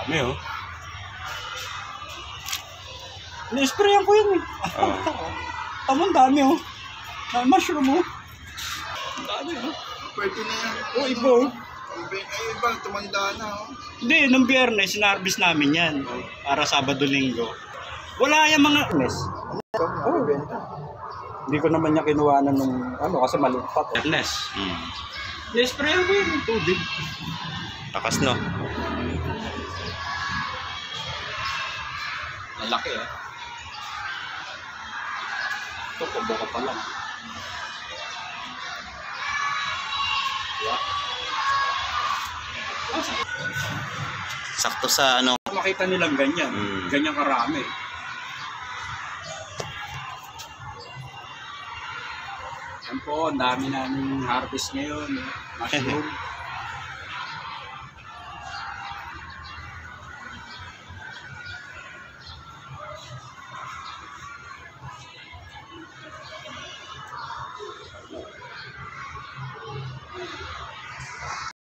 Dami oh. Na-sprayan ko yun eh. Tamang dami oh. Na mushroom oh. Dami oh. Pwede na yan. Oh, iba oh. Iba, tumanda na oh. Hindi, nung biyernes, sinarbis namin yan. Para Sabado-Linggo. Wala yung mga mes. Oh, benta. Hindi ko naman niya kinuhanan nung ano kasi maliit pa to. Ernest. Na-sprayan ko yun yung tubig. Takas no. Malaki ah. Ito, kubo pa lang. Sakto sa ano. Makita nilang ganyan. Ganyan karami. Yan po, ang dami namin harvest ngayon. Mushroom.